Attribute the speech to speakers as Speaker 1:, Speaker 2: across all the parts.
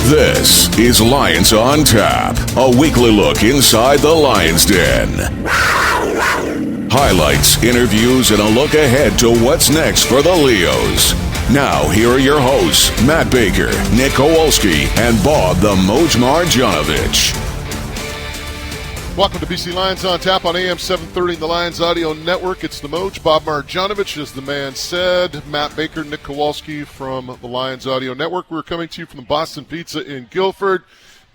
Speaker 1: This is Lions on Tap, a weekly look inside the Lions Den. Highlights, interviews, and a look ahead to what's next for the Leos. Now, here are your hosts, Matt Baker, Nick Kowalski, and Bob the Moj Marjanovic.
Speaker 2: Welcome to BC Lions on Tap on AM 730 in the Lions Audio Network. It's the Moj, Bob Marjanovic, as the man said. Matt Baker, Nick Kowalski from the Lions Audio Network. We're coming to you from the Boston Pizza in Guildford.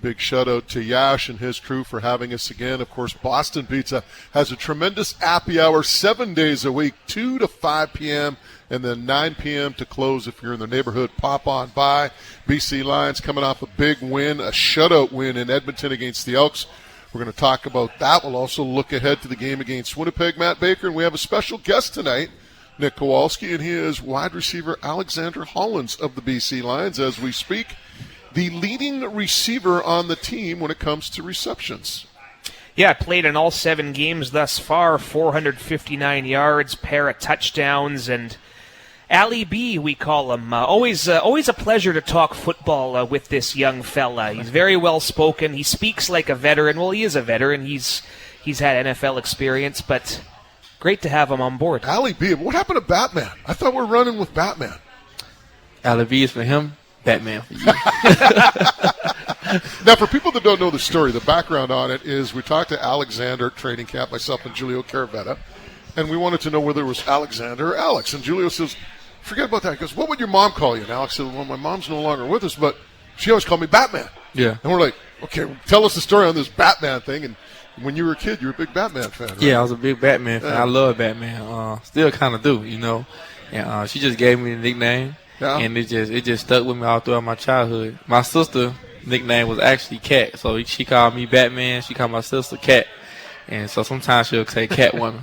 Speaker 2: Big shout out to Yash and his crew for having us again. Of course, Boston Pizza has a tremendous happy hour 7 days a week, 2 to 5 p.m., and then 9 p.m. to close. If you're in the neighborhood, pop on by. BC Lions coming off a big win, a shutout win in Edmonton against the Elks. We're going to talk about that. We'll also look ahead to the game against Winnipeg, Matt Baker. And we have a special guest tonight, Nick Kowalski, and he is wide receiver Alexander Hollins of the BC Lions as we speak, the leading receiver on the team when it comes to receptions.
Speaker 3: Yeah, played in all 7 games thus far, 459 yards, pair of touchdowns, and Ali B, we call him. Always a pleasure to talk football with this young fella. He's very well spoken. He speaks like a veteran. Well, he is a veteran. He's had NFL experience, but great to have him on board.
Speaker 2: Ali B, what happened to Batman? I thought we were running with Batman.
Speaker 4: Ali B is for him, Batman for you.
Speaker 2: Now, for people that don't know the story, the background on it is we talked to Alexander at training camp, myself and Julio Caravetta, and we wanted to know whether it was Alexander or Alex. And Julio says, forget about that. He goes, what would your mom call you? And Alex said, well, my mom's no longer with us, but she always called me Batman.
Speaker 4: Yeah.
Speaker 2: And we're like, okay, tell us the story on this Batman thing. And when you were a kid, you were a big Batman fan, right?
Speaker 4: Yeah, I was a big Batman fan. I love Batman. Still kind of do, you know. And she just gave me the nickname, and it just stuck with me all throughout my childhood. My sister nickname was actually Cat, so she called me Batman. She called my sister Cat. And so sometimes she'll say Catwoman.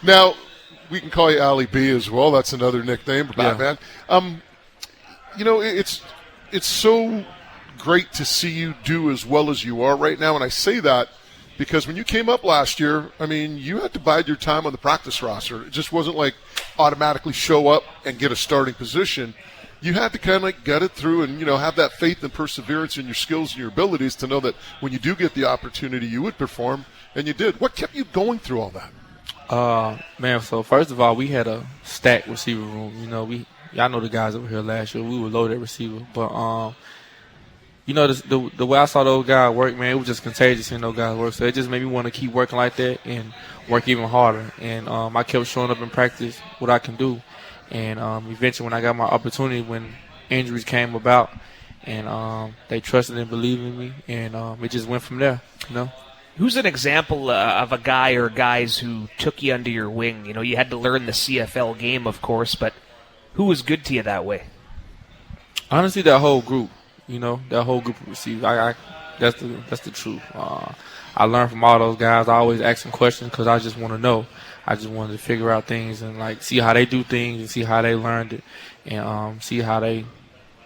Speaker 2: Now, we can call you Ali B as well. That's another nickname for Batman. Yeah. You know, it's so great to see you do as well as you are right now. And I say that because when you came up last year, I mean, you had to bide your time on the practice roster. It just wasn't like automatically show up and get a starting position. You had to kind of like get it through and, you know, have that faith and perseverance in your skills and your abilities to know that when you do get the opportunity, you would perform, and you did. What kept you going through all that?
Speaker 4: Man, so first of all, we had a stacked receiver room. You know, y'all know the guys over here last year. We were loaded receiver. But, you know, the way I saw those guys work, man, it was just contagious seeing those guys work. So it just made me want to keep working like that and work even harder. And I kept showing up in practice what I can do. And eventually when I got my opportunity, when injuries came about, and they trusted and believed in me, and it just went from there, you know.
Speaker 3: Who's an example of a guy or guys who took you under your wing? You know, you had to learn the CFL game, of course, but who was good to you that way?
Speaker 4: Honestly, that whole group, you know, that whole group of receivers. That's the truth. I learned from all those guys. I always ask them questions because I just want to know. I just wanted to figure out things and, like, see how they do things and see how they learned it and see how they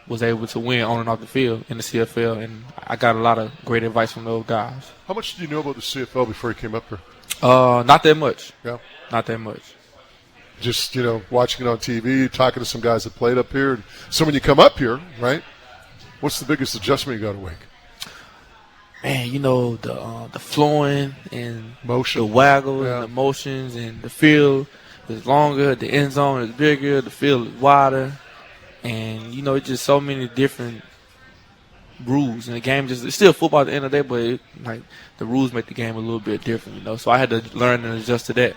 Speaker 4: was able to win on and off the field in the CFL. And I got a lot of great advice from those guys.
Speaker 2: How much did you know about the CFL before you came up here?
Speaker 4: Not that much.
Speaker 2: Yeah.
Speaker 4: Not that much.
Speaker 2: Just, you know, watching it on TV, talking to some guys that played up here. So when you come up here, right, what's the biggest adjustment you got to make?
Speaker 4: Man, you know, the flowing and
Speaker 2: motion,
Speaker 4: the waggle and the motions, and the field is longer, the end zone is bigger, the field is wider, and, you know, it's just so many different rules. And the game it's still football at the end of the day, but the rules make the game a little bit different, you know. So I had to learn and adjust to that.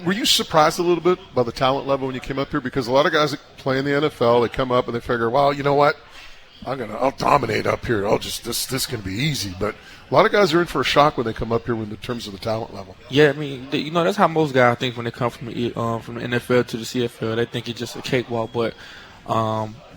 Speaker 2: Were you surprised a little bit by the talent level when you came up here? Because a lot of guys that play in the NFL, they come up and they figure, well, you know what? I'll dominate up here. This can be easy. But a lot of guys are in for a shock when they come up here in terms of the talent level.
Speaker 4: Yeah, I mean, you know, that's how most guys think when they come from the NFL to the CFL. They think it's just a cakewalk. But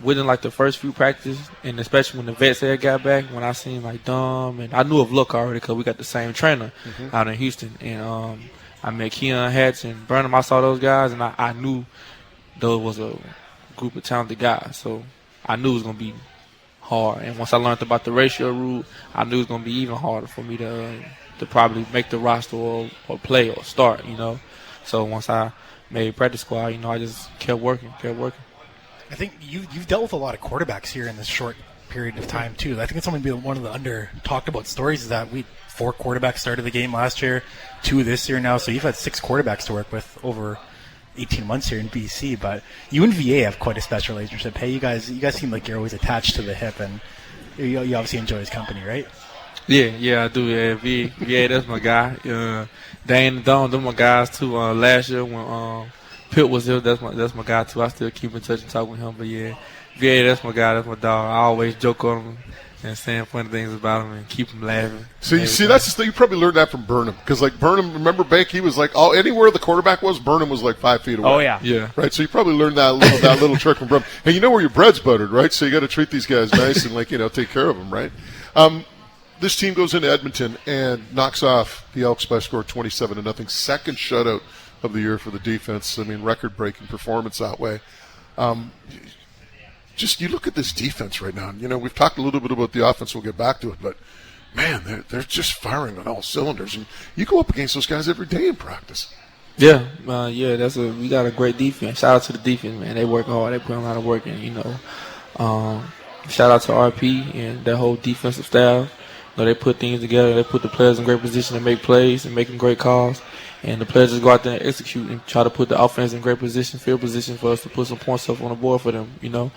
Speaker 4: within like the first few practices, and especially when the vets had got back, when I seen like Dom, and I knew of Luck already because we got the same trainer out in Houston. And I met Keon Hatch and Burnham. I saw those guys, and I knew those was a group of talented guys. So I knew it was going to be hard. And once I learned about the ratio rule, I knew it was going to be even harder for me to probably make the roster or play or start, you know. So once I made practice squad, you know, I just kept working.
Speaker 5: I think you've dealt with a lot of quarterbacks here in this short period of time too. I think it's only been one of the under talked about stories is that 4 quarterbacks started the game last year, 2 this year now. So you've had 6 quarterbacks to work with over 18 months here in BC. But you and VA have quite a special relationship. Hey, you guys seem like you're always attached to the hip, and you obviously enjoy his company, right?
Speaker 4: Yeah, I do. Yeah, VA, that's my guy. Dane and Don, they're my guys too. Last year when Pitt was here, that's my guy too. I still keep in touch and talk with him. But yeah, VA, that's my guy. That's my dog. I always joke on him and saying funny things about him and keep him laughing.
Speaker 2: So you see, that's the thing. You probably learned that from Burnham, because like Burnham, remember Bake? He was like, anywhere the quarterback was, Burnham was like 5 feet away.
Speaker 3: Oh yeah,
Speaker 4: yeah.
Speaker 2: Right. So you probably learned that little trick from Burnham. And you know where your bread's buttered, right? So you got to treat these guys nice and take care of them, right? This team goes into Edmonton and knocks off the Elks by a score of 27-0. Second shutout of the year for the defense. I mean, record-breaking performance that way. Just you look at this defense right now. We've talked a little bit about the offense. We'll get back to it, but man, they're just firing on all cylinders. And you go up against those guys every day in practice.
Speaker 4: Yeah, we got a great defense. Shout out to the defense, man. They work hard. They put a lot of work in. Shout out to RP and that whole defensive staff. They put things together. They put the players in great position to make plays and making great calls. And the players just go out there and execute and try to put the offense in great position, field position for us to put some points up on the board for them, And,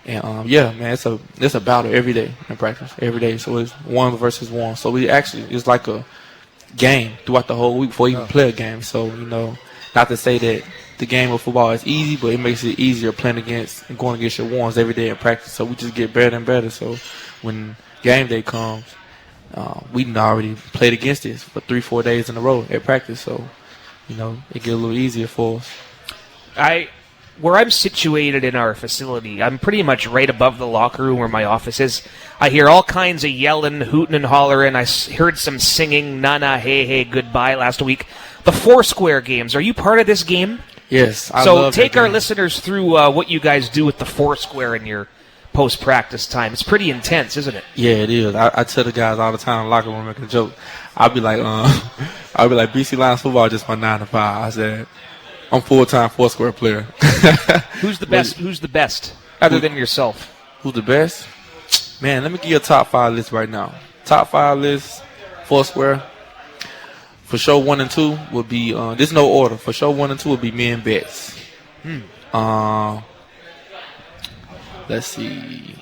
Speaker 4: man, it's a battle every day in practice, every day. So it's 1 versus 1. So it's like a game throughout the whole week before we even play a game. So, not to say that the game of football is easy, but it makes it easier playing against and going against your ones every day in practice. So we just get better and better. So when game day comes, we already played against this for 3-4 days in a row at practice, so it gets a little easier for us.
Speaker 3: Where I'm situated in our facility, I'm pretty much right above the locker room where my office is. I hear all kinds of yelling, hooting, and hollering. I heard some singing, "Nana, hey, hey, goodbye" last week. The Foursquare games. Are you part of this game?
Speaker 4: Yes, I
Speaker 3: love
Speaker 4: that
Speaker 3: take our
Speaker 4: game.
Speaker 3: listeners through what you guys do with the Foursquare in your post-practice time. It's pretty intense, isn't it?
Speaker 4: Yeah, it is. I tell the guys all the time in the locker room, making a joke. I'll be like, BC Lions football is just my 9 to 5. I said, I'm full-time Foursquare player.
Speaker 3: Who's the best? Who's the best other than yourself?
Speaker 4: Who's the best? Man, let me give you a top 5 list right now. Top 5 list, Foursquare. For show 1 and 2 would be there's no order. For show 1 and 2 would be me and Betts. Let's see.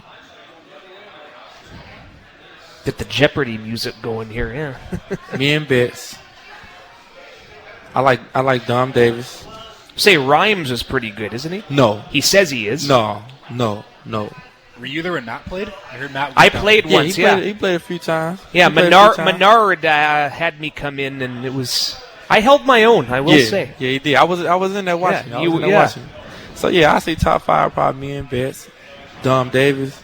Speaker 3: Get the Jeopardy music going here, yeah.
Speaker 4: Me and Betts. I like Dom Davis.
Speaker 3: Say Rhymes is pretty good, isn't he?
Speaker 4: No.
Speaker 3: He says he is.
Speaker 4: No.
Speaker 5: Were you there when Matt played? I heard Matt.
Speaker 3: I played once,
Speaker 4: He played a few times.
Speaker 3: Yeah, Menard had me come in, and it was. I held my own, I will say.
Speaker 4: Yeah, he did. I was in there watching. Watching. So yeah, I say top 5 probably me and Betts, Dom Davis,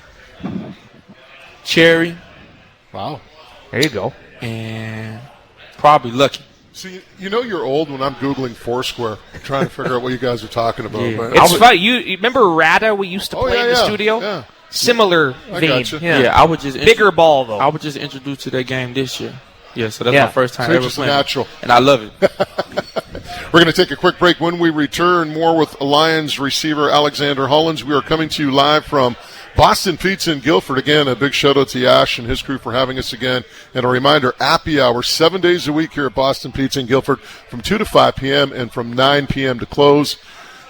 Speaker 4: Cherry.
Speaker 3: Wow. There you go.
Speaker 4: And probably Lucky.
Speaker 2: So you're old when I'm Googling Foursquare, trying to figure out what you guys are talking about.
Speaker 4: Yeah.
Speaker 2: Right?
Speaker 3: It's fun. You remember Rada we used to play in the studio?
Speaker 2: Yeah.
Speaker 3: Similar vein.
Speaker 2: Gotcha.
Speaker 4: Yeah, I would just
Speaker 3: bigger ball though.
Speaker 4: I was just introduced to that game this year. Yeah, so that's my first time ever playing.
Speaker 2: Natural.
Speaker 4: And I love it.
Speaker 2: We're going to take a quick break. When we return, more with Lions receiver Alexander Hollins. We are coming to you live from Boston Pizza in Guildford. Again, a big shout-out to Yash and his crew for having us again. And a reminder, Appy Hour, 7 days a week here at Boston Pizza in Guildford from 2 to 5 p.m. and from 9 p.m. to close.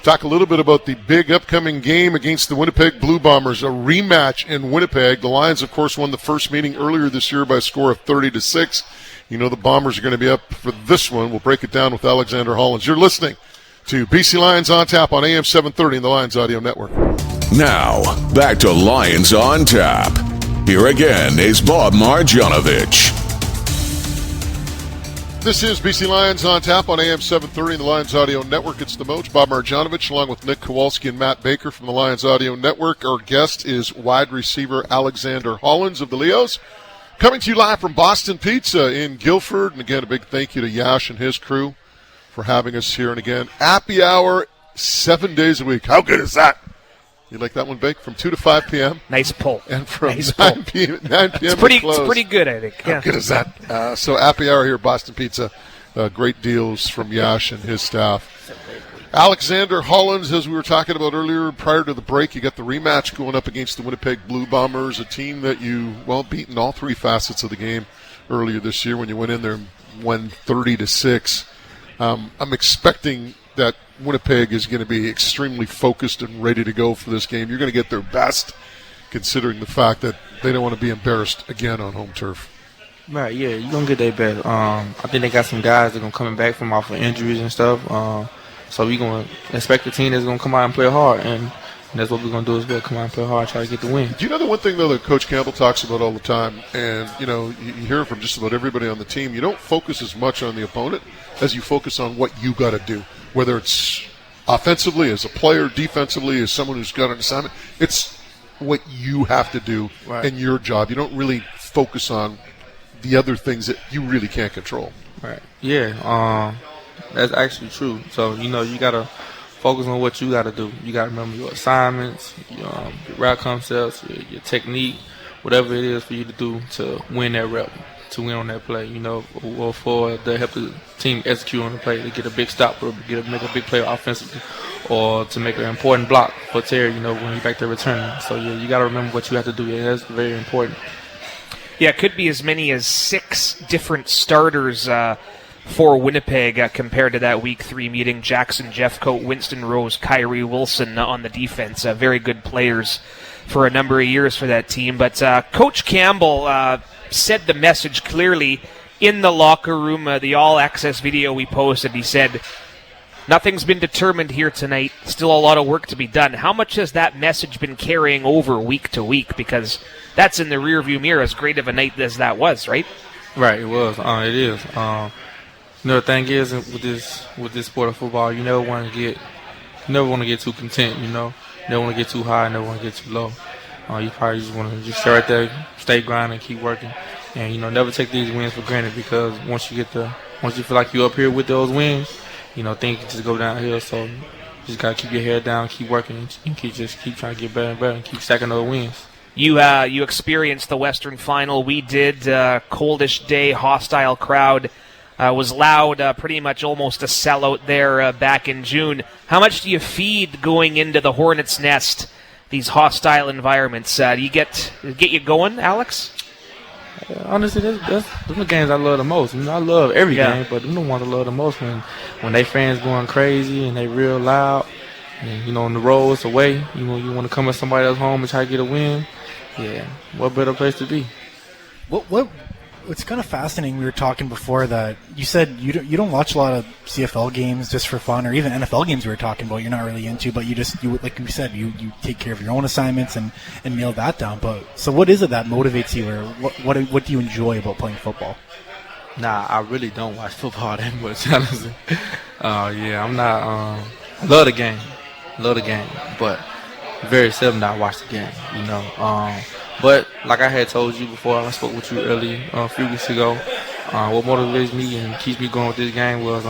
Speaker 2: Talk a little bit about the big upcoming game against the Winnipeg Blue Bombers, a rematch in Winnipeg. The Lions, of course, won the first meeting earlier this year by a score of 30-6. The Bombers are going to be up for this one. We'll break it down with Alexander Hollins. You're listening to BC Lions on Tap on AM 730 and the Lions Audio Network.
Speaker 1: Now, back to Lions on Tap. Here again is Bob Marjanovic.
Speaker 2: This is BC Lions on Tap on AM 730 and the Lions Audio Network. It's the Moj, Bob Marjanovic, along with Nick Kowalski and Matt Baker from the Lions Audio Network. Our guest is wide receiver Alexander Hollins of the Leos. Coming to you live from Boston Pizza in Guildford. And again, a big thank you to Yash and his crew for having us here. And again, Appy Hour, 7 days a week. How good is that? You like that one, Bake? From 2 to 5 p.m.
Speaker 3: Nice pull.
Speaker 2: And from
Speaker 3: nice
Speaker 2: 9 p.m.
Speaker 3: It's pretty good, I think.
Speaker 2: How good is that? So Appy Hour here at Boston Pizza. Great deals from Yash and his staff. Alexander Hollins, as we were talking about earlier, prior to the break, you got the rematch going up against the Winnipeg Blue Bombers, a team that you, beaten all three facets of the game earlier this year when you went in there and won 30-6. I'm expecting that Winnipeg is going to be extremely focused and ready to go for this game. You're going to get their best, considering the fact that they don't want to be embarrassed again on home turf.
Speaker 4: Right, yeah, you're going to get their best. I think they got some guys that are going to coming back from off of injuries and stuff. So we're going to expect the team that's going to come out and play hard, and that's what we're going to do is we'll come out and play hard and try to get the win.
Speaker 2: Do you know the one thing, though, that Coach Campbell talks about all the time, and, you hear it from just about everybody on the team, you don't focus as much on the opponent as you focus on what you got to do, whether it's offensively, as a player, defensively, as someone who's got an assignment. It's what you have to do in your job. You don't really focus on the other things that you really can't control.
Speaker 4: Right. Yeah. That's actually true. So, you got to focus on what you got to do. You got to remember your assignments, your route concepts, your technique, whatever it is for you to do to win that rep, to win on that play, or for to help the team execute on the play, to get a big stop or make a big play offensively, or to make an important block for Terry, when you're back there returning. So, yeah, you got to remember what you have to do. Yeah, that's very important.
Speaker 3: Yeah, it could be as many as 6 different starters for Winnipeg compared to that Week 3 meeting. Jackson Jeffcoat, Winston Rose, Kyrie Wilson on the defense. Very good players for a number of years for that team. But Coach Campbell said the message clearly in the locker room. The all-access video we posted, he said, nothing's been determined here tonight. Still a lot of work to be done. How much has that message been carrying over week to week? Because that's in the rearview mirror, as great of a night as that was, right?
Speaker 4: Right, it was. It is. The thing is with this sport of football, you never want to get too content. You never want to get too high, never want to get too low. You probably just want to just stay right there, stay grinding, keep working, and never take these wins for granted, because once you feel like you're up here with those wins, things can just go downhill. So you just gotta keep your head down, keep working, and keep trying to get better and better, and keep stacking those wins.
Speaker 3: You experienced the Western Final. We did. Coldish day, hostile crowd. Was loud, pretty much almost a sellout there back in June. How much do you feed going into the Hornets' nest, these hostile environments? Do you get you going, Alex?
Speaker 4: Honestly, those are the games I love the most. I love every game, but them the ones I love the most when they fans going crazy and they real loud. And, on the road, it's away. You want to come at somebody else's home and try to get a win. Yeah, what better place to be?
Speaker 5: It's kind of fascinating. We were talking before that you said you don't watch a lot of CFL games just for fun, or even NFL games we were talking about you're not really into, but you like you said, you take care of your own assignments and nail that down. But so what is it that motivates you, or what do you enjoy about playing football?
Speaker 4: Nah, I really don't watch football that much, honestly. I'm not. I love the game, but very seldom I watch the game. But like I had told you before, I spoke with you earlier a few weeks ago. What motivates me and keeps me going with this game was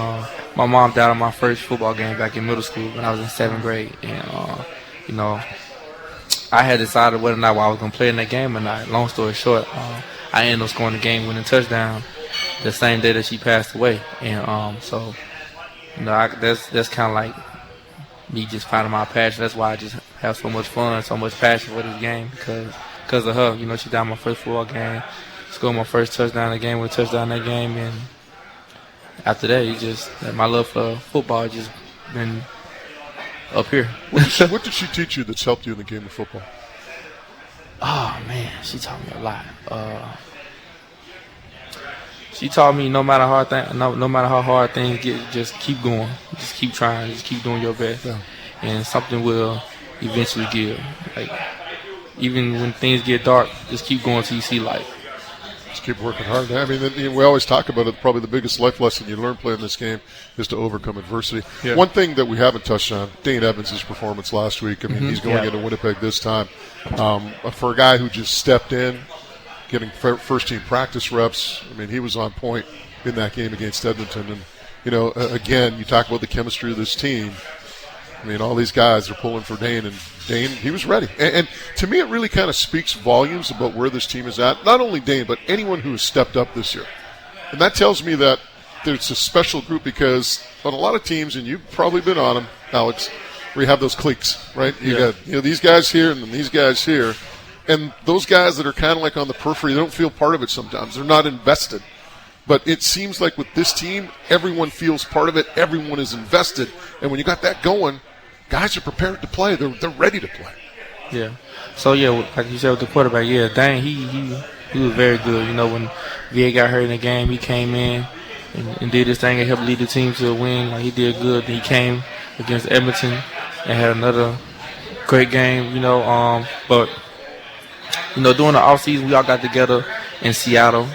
Speaker 4: my mom died on my first football game back in middle school when I was in 7th grade, and I had decided whether or not I was going to play in that game or not. Long story short, I ended up scoring the game-winning touchdown the same day that she passed away, and so that's kind of like me just finding my passion. That's why I just have so much fun, so much passion for this game, because of her. She died my first football game, scored my first touchdown in the game, with a touchdown in that game, and after that, my love for football just been up here.
Speaker 2: What did she teach you that's helped you in the game of football?
Speaker 4: Oh man, she taught me a lot. She taught me no matter how hard things get, just keep going, just keep trying, just keep doing your best, and something will eventually give. Like, even when things get dark, just keep going till you see light.
Speaker 2: Just keep working hard. I mean, we always talk about it. Probably the biggest life lesson you learn playing this game is to overcome adversity. Yeah. One thing that we haven't touched on, Dane Evans' performance last week. I mean, he's going into Winnipeg this time. For a guy who just stepped in, getting first-team practice reps, I mean, he was on point in that game against Edmonton. And, again, you talk about the chemistry of this team. I mean, all these guys are pulling for Dane, and Dane, he was ready. And to me, it really kind of speaks volumes about where this team is at. Not only Dane, but anyone who has stepped up this year. And that tells me that there's a special group because on a lot of teams, and you've probably been on them, Alex, where you have those cliques, right? You got these guys here and then these guys here. And those guys that are kind of like on the periphery, they don't feel part of it sometimes. They're not invested. But it seems like with this team, everyone feels part of it. Everyone is invested. And when you got that going, guys are prepared to play. They're ready to play.
Speaker 4: Yeah. So, like you said with the quarterback, dang, he was very good. When VA got hurt in the game, he came in and did his thing and helped lead the team to a win. Like, he did good. He came against Edmonton and had another great game, but during the offseason, we all got together in Seattle.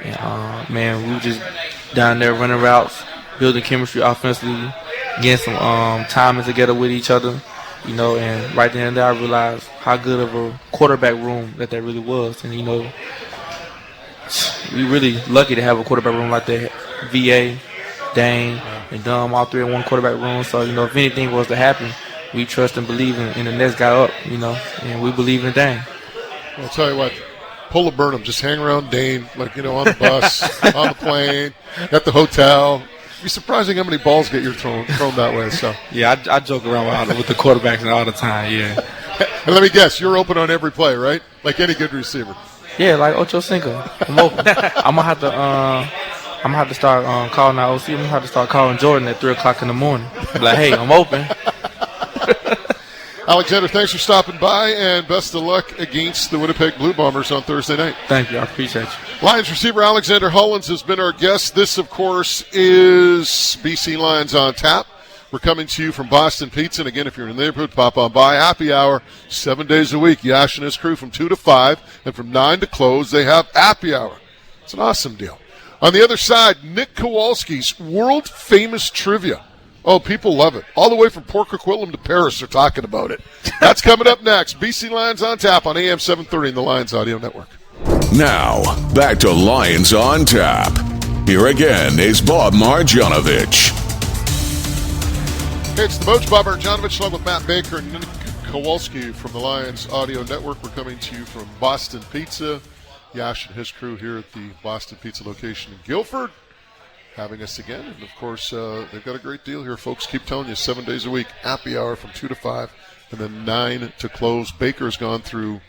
Speaker 4: And, we were just down there running routes, building chemistry offensively, getting some timing together with each other, and right then and there I realized how good of a quarterback room that really was. And, we really lucky to have a quarterback room like that. VA, Dane, and Dom, all three in one quarterback room. So, if anything was to happen, we trust and believe in the next guy up, and we believe in Dane.
Speaker 2: I'll tell you what, pull a Burnham, just hang around Dane, on the bus, on the plane, at the hotel. It'd be surprising how many balls get you thrown that way. So
Speaker 4: I joke around with the quarterbacks all the time. Yeah.
Speaker 2: And let me guess, you're open on every play, right? Like any good receiver.
Speaker 4: Yeah, like Ocho Cinco. I'm open. I'm gonna have to start calling our OC. I'm gonna have to start calling Jordan at 3:00 in the morning. Like, hey, I'm open.
Speaker 2: Alexander, thanks for stopping by, and best of luck against the Winnipeg Blue Bombers on Thursday night.
Speaker 4: Thank you. I appreciate you.
Speaker 2: Lions receiver Alexander Hollins has been our guest. This, of course, is BC Lions on Tap. We're coming to you from Boston Pizza. And, again, if you're in the neighborhood, pop on by. Happy hour, 7 days a week. Yash and his crew from 2 to 5, and from 9 to close, they have happy hour. It's an awesome deal. On the other side, Nick Kowalski's world-famous trivia. Oh, people love it. All the way from Port Coquitlam to Paris are talking about it. That's coming up next. BC Lions on Tap on AM 730 in the Lions Audio Network.
Speaker 1: Now, back to Lions on Tap. Here again is Bob Marjanovic.
Speaker 2: Hey, it's the Moach, Bob Marjanovic, along with Matt Baker and Nick Kowalski from the Lions Audio Network. We're coming to you from Boston Pizza. Yash and his crew here at the Boston Pizza location in Guildford, having us again. And, of course, they've got a great deal here, folks. Keep telling you, 7 days a week, happy hour from 2 to 5, and then 9 to close. Baker's gone through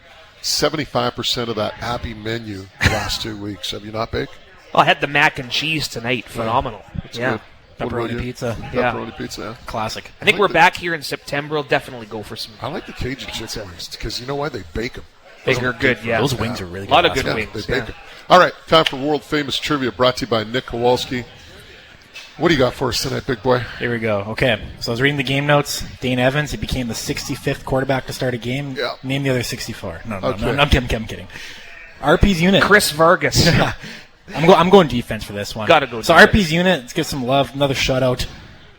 Speaker 2: 75% of that happy menu the last 2 weeks. Have you not, Bake?
Speaker 3: Well, I had the mac and cheese tonight. Phenomenal.
Speaker 2: Yeah.
Speaker 5: Pepperoni pizza.
Speaker 2: Pepperoni pizza, yeah.
Speaker 5: Classic.
Speaker 3: I think we're back here in September. We'll definitely go for some.
Speaker 2: I like the Cajun chicken wings because you know why? They bake them.
Speaker 3: They're good, yeah.
Speaker 5: Those wings are really good.
Speaker 3: A lot of good wings.
Speaker 2: They bake them. All right, time for world-famous trivia brought to you by Nick Kowalski. What do you got for us tonight, big boy?
Speaker 5: Here we go. Okay, so I was reading the game notes. Dane Evans, he became the 65th quarterback to start a game.
Speaker 2: Yeah.
Speaker 5: Name the other 64. No,
Speaker 2: Okay.
Speaker 5: I'm kidding. RP's unit.
Speaker 3: Chris Vargas.
Speaker 5: I'm going defense for this one.
Speaker 3: Gotta go
Speaker 5: So
Speaker 3: defense.
Speaker 5: RP's unit, let's give some love. Another shutout.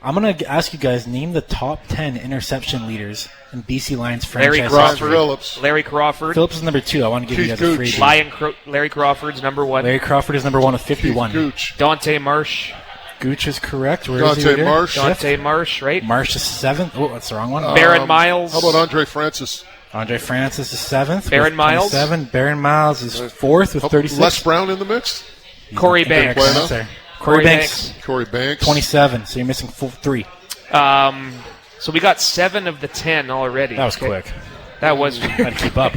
Speaker 5: I'm going to ask you guys, name the top 10 interception leaders in BC Lions franchise history.
Speaker 2: Phillips.
Speaker 3: Larry Crawford.
Speaker 5: Phillips is number 2. I want to give you
Speaker 2: Keith
Speaker 5: guys a
Speaker 2: Gooch.
Speaker 5: freebie.
Speaker 3: Larry Crawford's number 1.
Speaker 5: Larry Crawford is number 1 with 51.
Speaker 2: Keith Gooch.
Speaker 3: Dante Marsh.
Speaker 5: Gooch is correct. Where is he
Speaker 2: Dante
Speaker 5: here?
Speaker 2: Marsh.
Speaker 3: Dante Marsh, right?
Speaker 5: Marsh is 7th. Oh, that's the wrong one.
Speaker 3: Baron Miles.
Speaker 2: How about Andre Francis?
Speaker 5: Andre Francis is 7th.
Speaker 3: Baron Miles.
Speaker 5: 7. Baron Miles is 4th with 36.
Speaker 2: Les Brown in the mix?
Speaker 3: Corey
Speaker 5: Corey
Speaker 3: Banks.
Speaker 2: Banks.
Speaker 5: Banks. Corey Banks,
Speaker 2: Corey Banks.
Speaker 5: 27. So you're missing 3.
Speaker 3: So we got 7 of the 10 already.
Speaker 5: That was
Speaker 3: Okay.
Speaker 5: quick.
Speaker 3: That was.
Speaker 5: Had to keep up.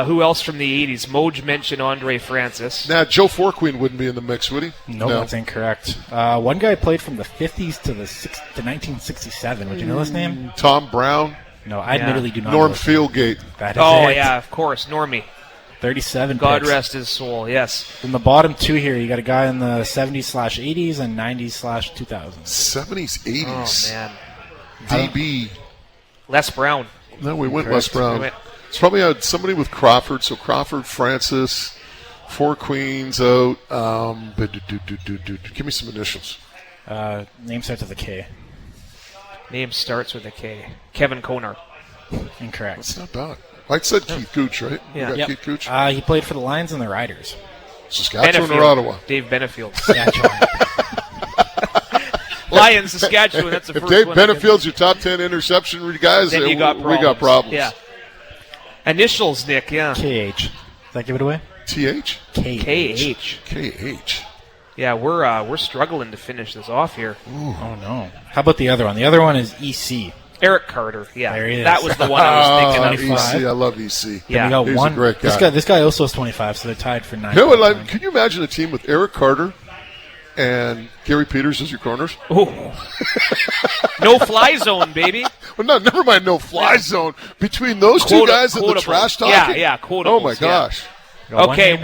Speaker 3: Who else from the 80s? Moj mentioned Andre Francis.
Speaker 2: Now, Joe Forqueen wouldn't be in the mix, would he?
Speaker 5: No, that's incorrect. One guy played from the 50s to 1967. Would you know his name?
Speaker 2: Tom Brown.
Speaker 5: No, I admittedly do not
Speaker 2: Norm
Speaker 5: know his name.
Speaker 2: Fieldgate.
Speaker 5: That is
Speaker 3: Oh,
Speaker 5: it.
Speaker 3: yeah, of course. Normie.
Speaker 5: 37
Speaker 3: God
Speaker 5: picks.
Speaker 3: rest his soul, yes.
Speaker 5: From the bottom 2 here, you got a guy in the 70s/80s and 90s/2000s.
Speaker 2: 70s,
Speaker 3: Oh,
Speaker 2: 80s.
Speaker 3: man.
Speaker 2: DB.
Speaker 3: Les Brown.
Speaker 2: No, we went
Speaker 5: Correct.
Speaker 2: Les Brown.
Speaker 3: We went-
Speaker 2: It's probably had somebody with Crawford. So Crawford, Francis, Forqueen's out. Give me some initials.
Speaker 5: Name starts with a K.
Speaker 3: Name starts with a K. Kevin Konar.
Speaker 5: Incorrect.
Speaker 2: That's not bad. I said Keith Gooch, right?
Speaker 3: Yeah.
Speaker 2: You got
Speaker 5: Yep.
Speaker 2: Keith Gooch?
Speaker 5: He played for the Lions and the Riders.
Speaker 2: Saskatchewan
Speaker 3: Benefield.
Speaker 2: or Ottawa?
Speaker 3: Dave Benefield.
Speaker 5: Saskatchewan.
Speaker 3: Lions, Saskatchewan. That's the
Speaker 2: If
Speaker 3: first
Speaker 2: Dave
Speaker 3: one.
Speaker 2: Benefield's your top 10 interception guys,
Speaker 3: Then you got
Speaker 2: we got problems.
Speaker 3: Yeah. Initials, Nick, yeah.
Speaker 5: KH. Does that give it away?
Speaker 2: TH?
Speaker 3: KH.
Speaker 2: KH.
Speaker 3: Yeah, we're struggling to finish this off here.
Speaker 5: Ooh. Oh, no. How about the other one? The other one is EC.
Speaker 3: Eric Carter, yeah.
Speaker 5: There he is.
Speaker 3: That was the one I was thinking of.
Speaker 2: EC, I love EC.
Speaker 3: Yeah.
Speaker 5: We got
Speaker 2: He's
Speaker 5: one.
Speaker 2: a great guy.
Speaker 5: This guy also is 25, so they're tied for 9.
Speaker 2: You know what, can you imagine a team with Eric Carter and Gary Peters as your corners?
Speaker 3: Ooh. No fly zone, baby.
Speaker 2: Well, no, never mind, no fly zone. Between those two guys and the trash talking?
Speaker 3: Yeah, quotables.
Speaker 2: Oh, my gosh.
Speaker 5: Got one name
Speaker 3: Okay,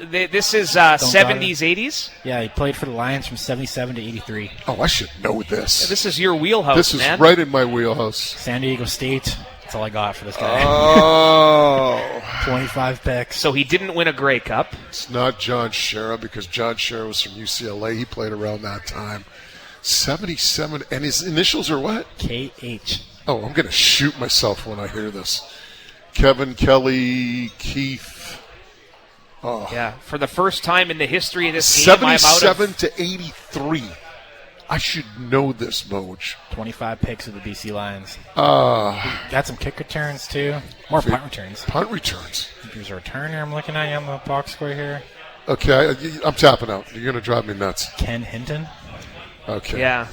Speaker 5: here.
Speaker 3: this is 70s, 80s?
Speaker 5: Yeah, he played for the Lions from 77 to 83.
Speaker 2: Oh, I should know this.
Speaker 3: This is your wheelhouse,
Speaker 2: This is
Speaker 3: man.
Speaker 2: right in my wheelhouse.
Speaker 5: San Diego State. That's all I got for this guy.
Speaker 2: Oh.
Speaker 5: 25 picks.
Speaker 3: So he didn't win a Grey Cup.
Speaker 2: It's not John Shera because John Shera was from UCLA. He played around that time. 77, and his initials are what?
Speaker 5: KH.
Speaker 2: Oh, I'm going to shoot myself when I hear this. Kevin, Kelly, Keith. Oh.
Speaker 3: Yeah, for the first time in the history of this game, I'm out
Speaker 2: 77
Speaker 3: of...
Speaker 2: to 83. I should know this, Moj.
Speaker 5: 25 picks of the BC Lions. Got some kick returns, too. More punt returns.
Speaker 2: Punt returns.
Speaker 5: There's a returner I'm looking at you on the box score here.
Speaker 2: Okay, I'm tapping out. You're going to drive me nuts.
Speaker 5: Ken Hinton.
Speaker 2: Okay.
Speaker 3: Yeah,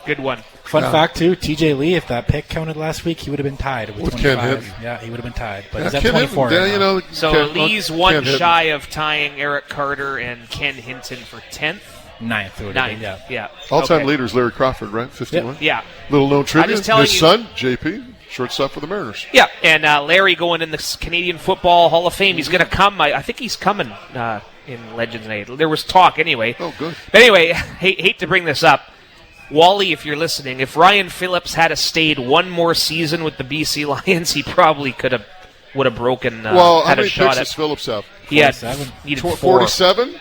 Speaker 3: good one.
Speaker 5: Fun fact, too, TJ Lee, if that pick counted last week, he would have been tied with 25.
Speaker 2: Ken Hinton.
Speaker 5: Yeah, he would have been tied. But
Speaker 2: Yeah,
Speaker 5: he's at
Speaker 2: Ken
Speaker 5: 24
Speaker 2: Hinton,
Speaker 5: right
Speaker 2: you
Speaker 5: now.
Speaker 2: know,
Speaker 3: So
Speaker 2: Ken-
Speaker 3: Lee's
Speaker 2: Ken
Speaker 3: one
Speaker 2: Hinton.
Speaker 3: shy of tying Eric Carter and Ken Hinton for 10th.
Speaker 5: Ninth. It would have been,
Speaker 3: Ninth,
Speaker 5: yeah.
Speaker 2: All-time
Speaker 3: Okay.
Speaker 2: leader is Larry Crawford, right? 51.
Speaker 3: Yeah.
Speaker 2: Little known trivia.
Speaker 3: just telling
Speaker 2: His
Speaker 3: you-
Speaker 2: son, JP, shortstop for the Mariners.
Speaker 3: Yeah, and Larry going in the Canadian Football Hall of Fame. He's going to come. I think he's coming in Legends Night. There was talk anyway.
Speaker 2: Oh, good.
Speaker 3: But anyway, hate to bring this up. Wally, if you're listening, if Ryan Phillips had stayed one more season with the BC Lions, he probably would have broken.
Speaker 2: Well, how
Speaker 3: had
Speaker 2: many
Speaker 3: a shot
Speaker 2: picks
Speaker 3: at.
Speaker 2: does Phillips have?
Speaker 3: He had
Speaker 5: 47.
Speaker 3: needed 4.
Speaker 2: 47?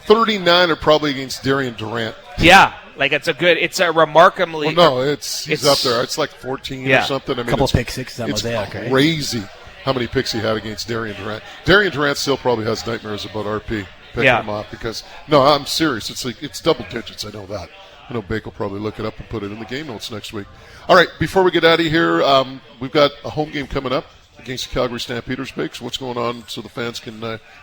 Speaker 2: 39 are probably against Darian Durant.
Speaker 3: Yeah, like it's a remarkably.
Speaker 2: Well, no, he's
Speaker 3: It's-
Speaker 2: up there. It's like 14
Speaker 3: Yeah.
Speaker 2: or something. I mean,
Speaker 5: Couple
Speaker 2: it's,
Speaker 5: pick sixes on
Speaker 2: it's
Speaker 5: Mosaic, right?
Speaker 2: crazy how many picks he had against Darian Durant. Darian Durant still probably has nightmares about RP picking him off because no, I'm serious. It's double digits. I know that. I know Bake will probably look it up and put it in the game notes next week. All right, before we get out of here, we've got a home game coming up against the Calgary Stampeders. Bake, so what's going on so the fans can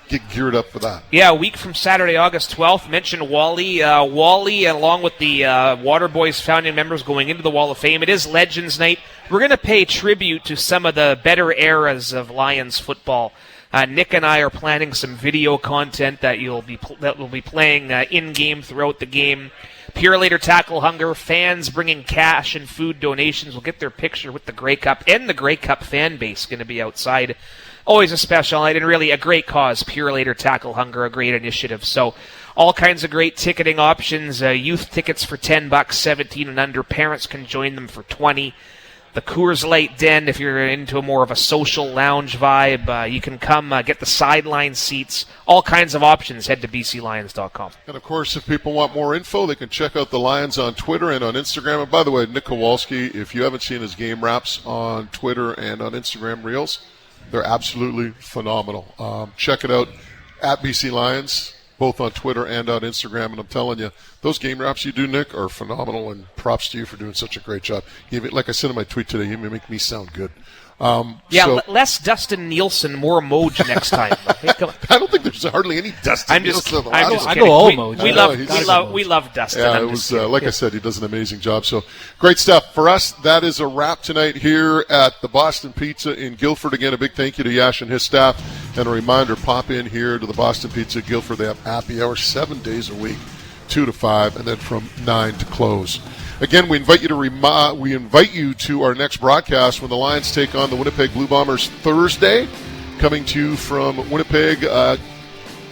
Speaker 2: get geared up for that?
Speaker 3: Yeah, a week from Saturday, August 12th. Mentioned Wally. Wally, along with the Waterboys founding members going into the Wall of Fame. It is Legends Night. We're going to pay tribute to some of the better eras of Lions football. Nick and I are planning some video content that we'll be playing in-game throughout the game. Pure Later Tackle Hunger, fans bringing cash and food donations will get their picture with the Grey Cup, and the Grey Cup fan base going to be outside. Always a special night, and really a great cause. Pure Later Tackle Hunger, a great initiative. So all kinds of great ticketing options. Youth tickets for $10, 17 and under. Parents can join them for $20. The Coors Light Den, if you're into more of a social lounge vibe, you can come get the sideline seats. All kinds of options. Head to bclions.com.
Speaker 2: And, of course, if people want more info, they can check out the Lions on Twitter and on Instagram. And, by the way, Nick Kowalski, if you haven't seen his game wraps on Twitter and on Instagram Reels, they're absolutely phenomenal. Check it out at BC Lions, both on Twitter and on Instagram. And I'm telling you, those game wraps you do, Nick, are phenomenal, and props to you for doing such a great job. Like I said in my tweet today, you make me sound good.
Speaker 3: Less Dustin Nielsen, more Moj next time. Hey, come on.
Speaker 2: I don't think there's hardly any Dustin
Speaker 3: I'm just
Speaker 2: Nielsen.
Speaker 5: I
Speaker 3: kidding.
Speaker 5: go all Moj.
Speaker 3: We love Dustin.
Speaker 2: Yeah,
Speaker 3: I'm
Speaker 2: it
Speaker 3: just
Speaker 2: was
Speaker 3: kidding.
Speaker 2: like I said, he does an amazing job. So great stuff for us. That is a wrap tonight here at the Boston Pizza in Guildford. Again, a big thank you to Yash and his staff, and a reminder: pop in here to the Boston Pizza Guildford. They have happy hour 7 days a week, 2 to 5, and then from 9 to close. Again, we invite you to our next broadcast when the Lions take on the Winnipeg Blue Bombers Thursday. Coming to you from Winnipeg,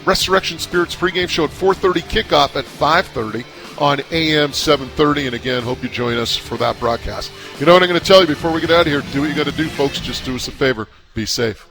Speaker 2: Resurrection Spirits pregame show at 4:30, kickoff at 5:30 on AM 730. And again, hope you join us for that broadcast. You know what I'm going to tell you before we get out of here? Do what you got to do, folks. Just do us a favor. Be safe.